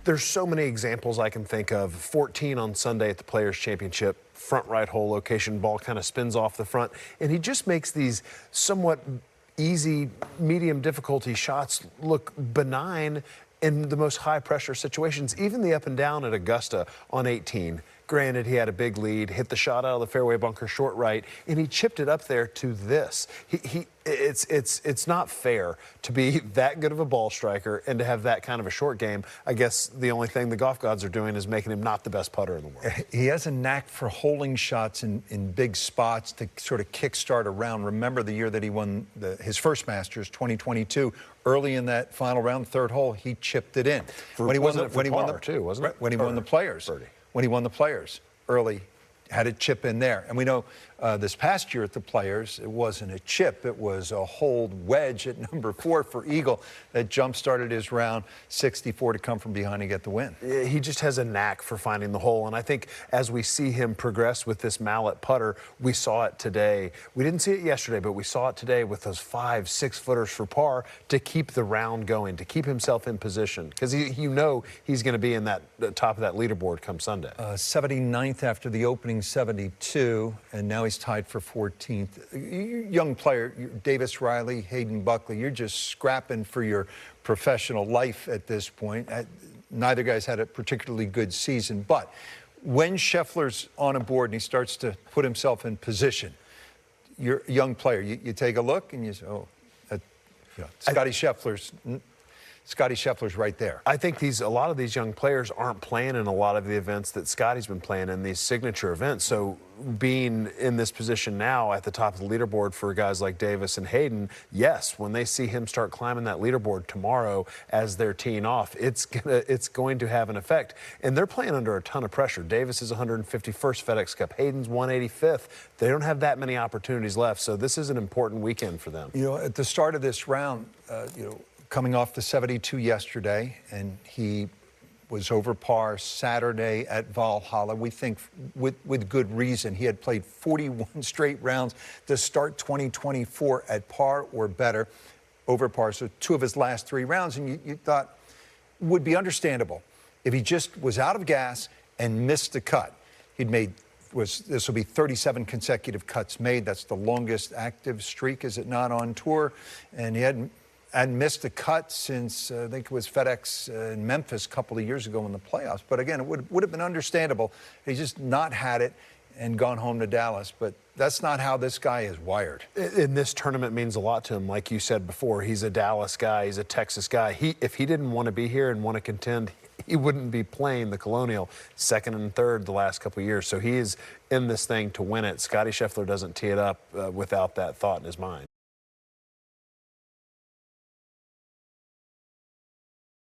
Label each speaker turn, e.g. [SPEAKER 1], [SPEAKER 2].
[SPEAKER 1] There's so many examples I can think of. 14 on Sunday at the Players' Championship, front right hole location, ball kind of spins off the front, and he just makes these somewhat easy, medium difficulty shots look benign in the most high pressure situations. Even the up and down at Augusta on 18. Granted, he had a big lead, hit the shot out of the fairway bunker short right, and he chipped it up there to this. It's not fair to be that good of a ball striker and to have that kind of a short game. I guess the only thing the golf gods are doing is making him not the best putter in the world.
[SPEAKER 2] He has a knack for holding shots in big spots to sort of kickstart a round. Remember the year that he won his first Masters, 2022. Early in that final round, third hole, he chipped it in.
[SPEAKER 1] When he won the Players.
[SPEAKER 2] When he won the Players, early, had a chip in there. And we know this past year at the Players, it wasn't a chip, it was a hold wedge at number 4 for Eagle that jump-started his round 64 to come from behind and get the win.
[SPEAKER 1] He just has a knack for finding the hole, and I think as we see him progress with this mallet putter, we saw it today. We didn't see it yesterday, but we saw it today with those 5-6 footers for par to keep the round going, to keep himself in position, because you know he's going to be in that top of that leaderboard come Sunday.
[SPEAKER 2] 79th after the opening 72, and now he's tied for 14th. Young player, Davis Riley, Hayden Buckley, you're just scrapping for your professional life at this point. Neither guy's had a particularly good season, but when Scheffler's on a board and he starts to put himself in position, you're a young player, you take a look and you say, oh, Scottie Scheffler's right there.
[SPEAKER 1] I think a lot of these young players aren't playing in a lot of the events that Scottie's been playing in, these signature events. So being in this position now at the top of the leaderboard for guys like Davis and Hayden, yes, when they see him start climbing that leaderboard tomorrow as they're teeing off, it's going to have an effect. And they're playing under a ton of pressure. Davis is 151st FedEx Cup. Hayden's 185th. They don't have that many opportunities left, so this is an important weekend for them.
[SPEAKER 2] You know, at the start of this round, coming off the 72 yesterday, and he was over par Saturday at Valhalla. We think with good reason. He had played 41 straight rounds to start 2024 at par or better, over par. So 2 of his last 3 rounds, and you thought would be understandable if he just was out of gas and missed the cut. This will be 37 consecutive cuts made. That's the longest active streak, is it not, on tour? And he hadn't missed a cut since, I think it was FedEx in Memphis a couple of years ago in the playoffs. But again, it would have been understandable. He's just not had it and gone home to Dallas. But that's not how this guy is wired.
[SPEAKER 1] And this tournament means a lot to him. Like you said before, he's a Dallas guy. He's a Texas guy. If he didn't want to be here and want to contend, he wouldn't be playing the Colonial second and third the last couple of years. So he is in this thing to win it. Scottie Scheffler doesn't tee it up without that thought in his mind.